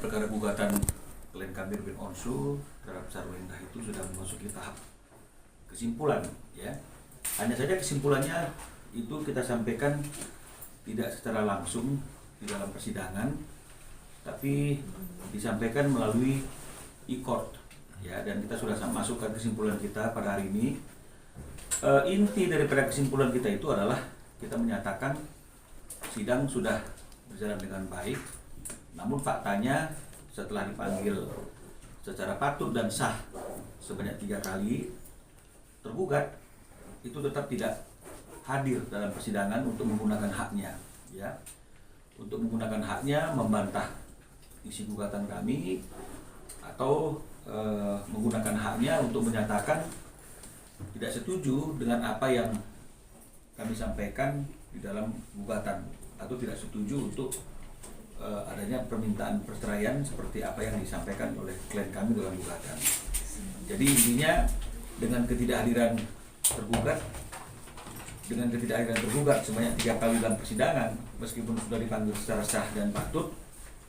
perkara gugatan klien kami Ruben Onsu terhadap Sarwenda itu sudah memasuki tahap kesimpulan, ya. Hanya saja kesimpulannya itu kita sampaikan tidak secara langsung di dalam persidangan, tapi disampaikan melalui e-court, ya. Dan kita sudah masukkan kesimpulan kita pada hari ini. Inti daripada kesimpulan kita itu adalah kita menyatakan sidang sudah berjalan dengan baik, namun faktanya setelah dipanggil secara patut dan sah sebanyak 3 kali, tergugat itu tetap tidak hadir dalam persidangan untuk menggunakan haknya, ya, untuk menggunakan haknya membantah isi gugatan kami atau menggunakan haknya untuk menyatakan tidak setuju dengan apa yang kami sampaikan di dalam gugatan atau tidak setuju untuk adanya permintaan perceraian seperti apa yang disampaikan oleh klien kami dalam gugatan. Jadi intinya dengan ketidakhadiran tergugat sebanyak 3 kali dalam persidangan, meskipun sudah dipanggil secara sah dan patut,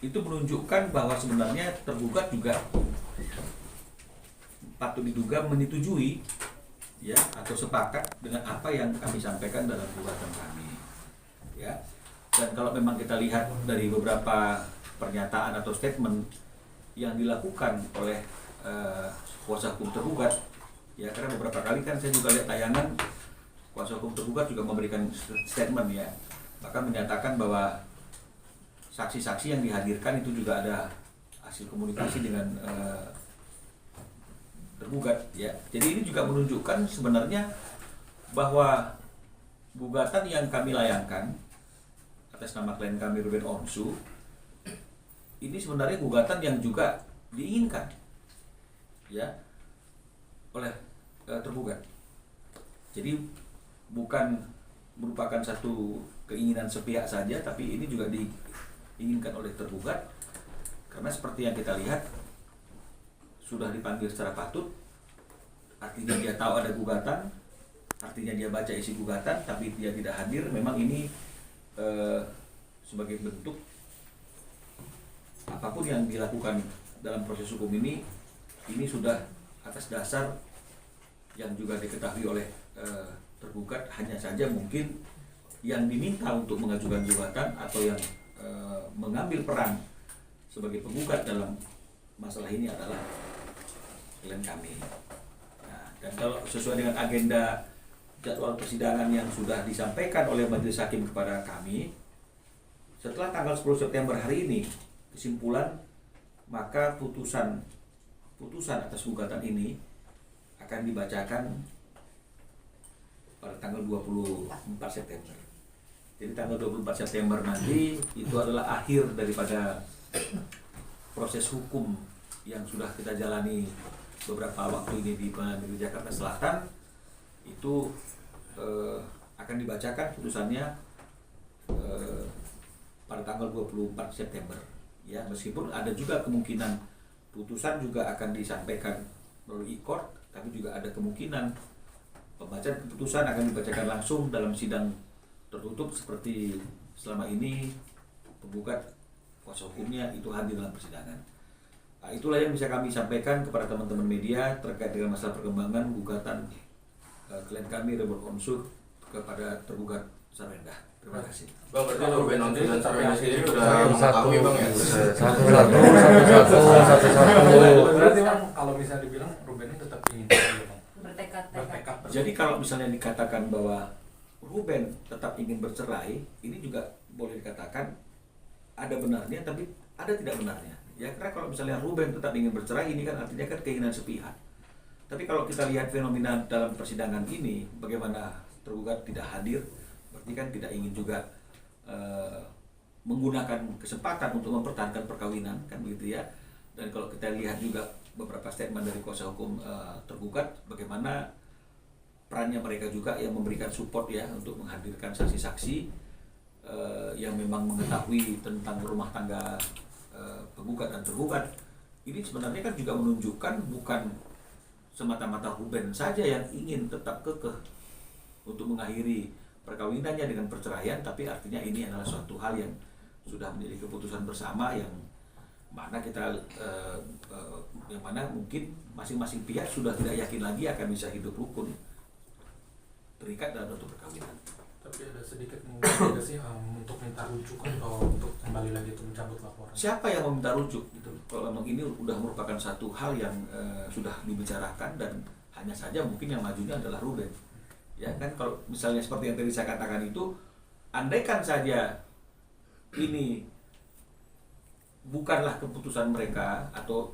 itu menunjukkan bahwa sebenarnya tergugat juga patut diduga menyetujui, ya, atau sepakat dengan apa yang kami sampaikan dalam gugatan kami, ya. Dan kalau memang kita lihat dari beberapa pernyataan atau statement yang dilakukan oleh kuasa hukum tergugat, ya, karena beberapa kali kan saya juga lihat tayangan kuasa hukum tergugat juga memberikan statement, ya, bahkan menyatakan bahwa saksi-saksi yang dihadirkan itu juga ada hasil komunikasi dengan tergugat, ya. Jadi ini juga menunjukkan sebenarnya bahwa gugatan yang kami layangkan atas nama klien kami Ruben Onsu ini sebenarnya gugatan yang juga diinginkan, ya, oleh tergugat. Jadi bukan merupakan satu keinginan sepihak saja, tapi ini juga diinginkan oleh tergugat, karena seperti yang kita lihat sudah dipanggil secara patut, artinya dia tahu ada gugatan, artinya dia baca isi gugatan, tapi dia tidak hadir. Memang ini sebagai bentuk apapun yang dilakukan dalam proses hukum ini sudah atas dasar yang juga diketahui oleh tergugat. Hanya saja mungkin yang diminta untuk mengajukan gugatan atau yang mengambil peran sebagai penggugat dalam masalah ini adalah klien kami. Nah, dan kalau sesuai dengan agenda jadwal persidangan yang sudah disampaikan oleh majelis hakim kepada kami, setelah tanggal 10 September hari ini kesimpulan, maka putusan atas gugatan ini akan dibacakan pada tanggal 24 September. Jadi tanggal 24 September nanti itu adalah akhir daripada proses hukum yang sudah kita jalani beberapa waktu ini di Pengadilan Jakarta Selatan. Itu akan dibacakan putusannya pada tanggal 24 September, ya. Meskipun ada juga kemungkinan putusan juga akan disampaikan melalui e-court, tapi juga ada kemungkinan pembacaan keputusan akan dibacakan langsung dalam sidang tertutup seperti selama ini penggugat kuasa hukumnya itu hadir dalam persidangan. Nah, itulah yang bisa kami sampaikan kepada teman-teman media terkait dengan masalah perkembangan gugatan klien kami Ruben Onsu kepada tergugat Sarwenda. Terima kasih. Bang, berarti Ruben Onsu dan Sarwenda sendiri sudah mengetahui, Bang, ya? Satu. Berarti Bang, kalau bisa dibilang Ruben ini tetap ingin bertekad. Jadi kalau misalnya dikatakan bahwa Ruben tetap ingin bercerai, ini juga boleh dikatakan ada benarnya, tapi ada tidak benarnya. Ya, karena kalau misalnya Ruben tetap ingin bercerai, ini kan artinya kan keinginan sepihak. Tapi kalau kita lihat fenomena dalam persidangan ini, bagaimana tergugat tidak hadir, berarti kan tidak ingin juga menggunakan kesempatan untuk mempertahankan perkawinan, kan begitu, ya. Dan kalau kita lihat juga beberapa statement dari kuasa hukum tergugat, bagaimana perannya mereka juga yang memberikan support, ya, untuk menghadirkan saksi-saksi yang memang mengetahui tentang rumah tangga penggugat dan tergugat. Ini sebenarnya kan juga menunjukkan bukan semata-mata Ruben saja yang ingin tetap kekeh untuk mengakhiri perkawinannya dengan perceraian, tapi artinya ini adalah suatu hal yang sudah menjadi keputusan bersama yang mana kita yang mana mungkin masing-masing pihak sudah tidak yakin lagi akan bisa hidup rukun terikat dalam suatu perkawinan. Tapi ada sedikit mungkin sih untuk minta rujuk atau untuk kembali lagi untuk mencabut laporan. Siapa yang meminta rujuk gitu? Kalau memang ini sudah merupakan satu hal yang sudah dibicarakan dan hanya saja mungkin yang majunya adalah Ruben. Ya kan, kalau misalnya seperti yang tadi saya katakan itu, andaikan saja ini bukanlah keputusan mereka atau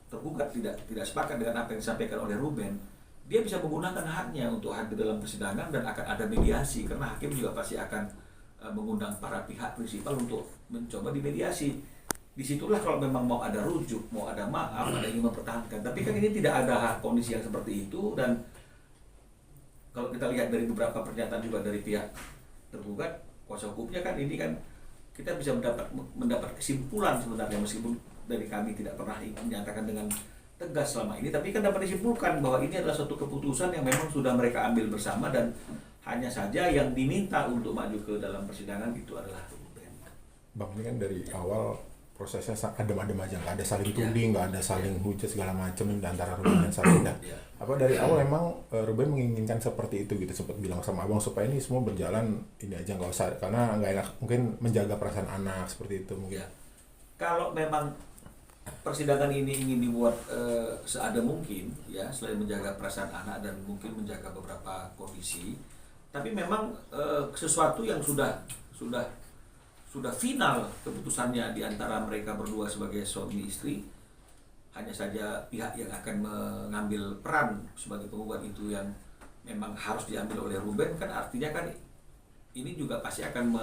tergugat tidak sepakat dengan apa yang disampaikan oleh Ruben, dia bisa menggunakan haknya untuk hadir dalam persidangan dan akan ada mediasi, karena hakim juga pasti akan mengundang para pihak prinsipal untuk mencoba dimediasi. Disitulah kalau memang mau ada rujuk, mau ada maaf, ada yang mempertahankan. Tapi kan ini tidak ada kondisi yang seperti itu, dan kalau kita lihat dari beberapa pernyataan juga dari pihak tergugat, kuasa hukumnya kan ini kan kita bisa mendapat kesimpulan sebenarnya, meskipun dari kami tidak pernah menyatakan dengan tegas selama ini, tapi kan dapat disimpulkan bahwa ini adalah suatu keputusan yang memang sudah mereka ambil bersama, dan hanya saja yang diminta untuk maju ke dalam persidangan itu adalah Ruben. Bang, ini kan dari awal prosesnya adem-adem aja, nggak ada saling tuding, nggak ada saling hujat segala macam antara Ruben dan Sarinda. Apa dari awal emang Ruben menginginkan seperti itu gitu, sempat bilang sama abang supaya ini semua berjalan ini aja, nggak usah, karena nggak enak mungkin menjaga perasaan anak seperti itu mungkin. Ya. Kalau memang persidangan ini ingin dibuat seadem mungkin, ya, selain menjaga perasaan anak dan mungkin menjaga beberapa kondisi, tapi memang sesuatu yang sudah final keputusannya di antara mereka berdua sebagai suami istri, hanya saja pihak yang akan mengambil peran sebagai penggugat itu yang memang harus diambil oleh Ruben, kan artinya kan ini juga pasti akan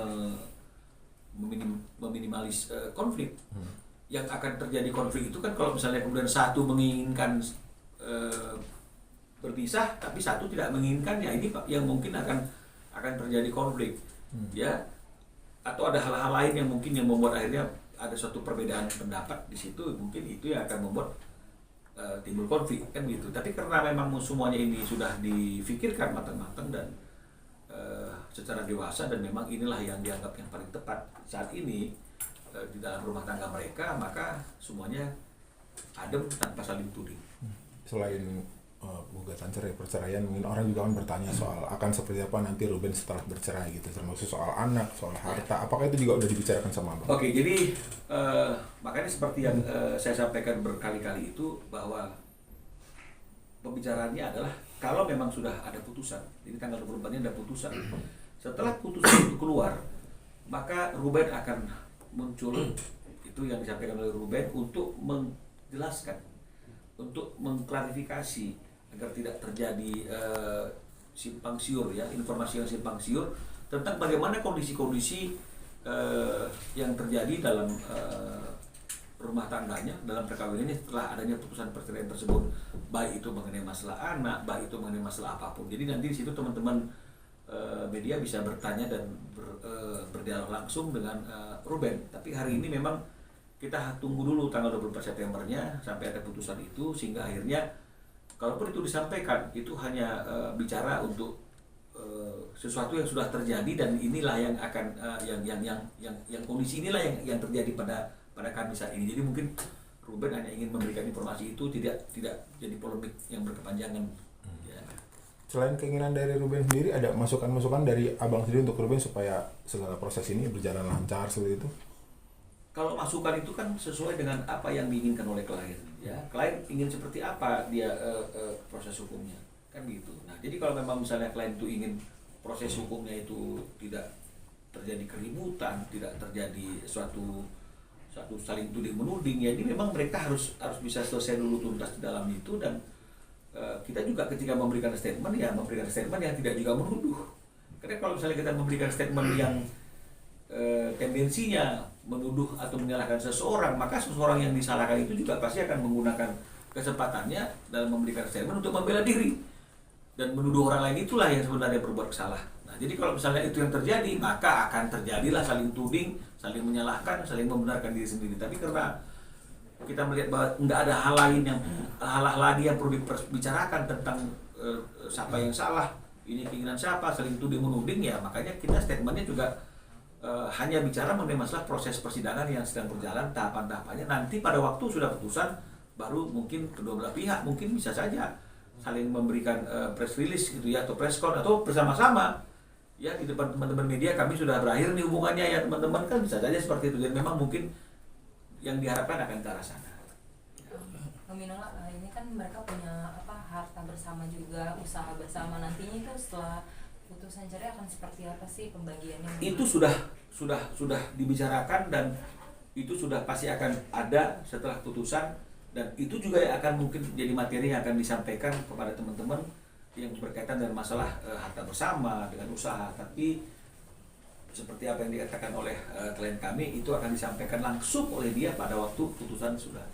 meminimalis konflik. Yang akan terjadi konflik itu kan kalau misalnya kemudian satu menginginkan berpisah tapi satu tidak menginginkan, ya ini yang mungkin akan terjadi konflik. Ya, atau ada hal-hal lain yang mungkin yang membuat akhirnya ada suatu perbedaan pendapat di situ, mungkin itu yang akan membuat timbul konflik kan gitu. Tapi karena memang semuanya ini sudah difikirkan matang-matang dan secara dewasa, dan memang inilah yang dianggap yang paling tepat saat ini di dalam rumah tangga mereka, maka semuanya adem tanpa saling tuding. Selain gugatan cerai perceraian, mungkin orang juga akan bertanya soal akan seperti apa nanti Ruben setelah bercerai gitu, termasuk soal anak, soal harta. Apakah itu juga udah dibicarakan sama abang? Oke, jadi makanya seperti yang saya sampaikan berkali-kali itu, bahwa pembicaraannya adalah kalau memang sudah ada putusan, ini tanggal 24 ini ada putusan. Setelah putusan itu keluar, maka Ruben akan muncul, itu yang disampaikan oleh Ruben, untuk menjelaskan, untuk mengklarifikasi agar tidak terjadi simpang siur, ya, informasi yang simpang siur tentang bagaimana kondisi-kondisi yang terjadi dalam rumah tangganya, dalam perkawinannya setelah adanya putusan perceraian tersebut, baik itu mengenai masalah anak, baik itu mengenai masalah apapun. Jadi nanti di situ teman-teman media bisa bertanya dan berdialog langsung dengan Ruben. Tapi hari ini memang kita tunggu dulu tanggal 24 Septembernya sampai ada putusan itu, sehingga akhirnya kalaupun itu disampaikan itu hanya bicara untuk sesuatu yang sudah terjadi, dan inilah yang akan yang kondisi inilah yang terjadi pada kami saat ini. Jadi mungkin Ruben hanya ingin memberikan informasi itu, tidak jadi polemik yang berkepanjangan. Ya. Selain keinginan dari Ruben sendiri, ada masukan-masukan dari abang sendiri untuk Ruben supaya segala proses ini berjalan lancar seperti itu? Kalau masukan itu kan sesuai dengan apa yang diinginkan oleh klien, ya. Klien ingin seperti apa dia proses hukumnya, kan gitu. Nah, jadi kalau memang misalnya klien itu ingin proses hukumnya itu tidak terjadi keributan, tidak terjadi suatu saling tuding menuding, ya ini memang mereka harus bisa selesai dulu tuntas di dalam itu. Dan kita juga ketika memberikan statement, ya memberikan statement yang tidak juga menuduh. Karena kalau misalnya kita memberikan statement yang tendensinya menuduh atau menyalahkan seseorang, maka seseorang yang disalahkan itu juga pasti akan menggunakan kesempatannya dalam memberikan statement untuk membela diri, dan menuduh orang lain itulah yang sebenarnya berbuat salah. Nah, jadi kalau misalnya itu yang terjadi, maka akan terjadilah saling tuding, saling menyalahkan, saling membenarkan diri sendiri. Tapi karena kita melihat bahwa nggak ada hal lagi yang perlu dibicarakan tentang siapa yang salah, ini keinginan siapa, saling tuding menuding, ya makanya kita statementnya juga hanya bicara mengenai masalah proses persidangan yang sedang berjalan, tahapan-tahapannya. Nanti pada waktu sudah putusan, baru mungkin kedua belah pihak mungkin bisa saja saling memberikan press release gitu ya, atau press con, atau bersama-sama ya di depan teman-teman media, kami sudah berakhir nih hubungannya ya teman-teman, kan bisa saja seperti itu. Dan memang mungkin yang diharapkan akan ke arah sana. Nominal ini kan mereka punya harta bersama juga, usaha bersama, nantinya itu setelah putusan cerai akan seperti apa sih pembagiannya? Itu sudah dibicarakan, dan itu sudah pasti akan ada setelah putusan, dan itu juga akan mungkin jadi materi yang akan disampaikan kepada teman-teman yang berkaitan dengan masalah harta bersama dengan usaha. Tapi seperti apa yang dikatakan oleh klien kami, itu akan disampaikan langsung oleh dia pada waktu putusan sudah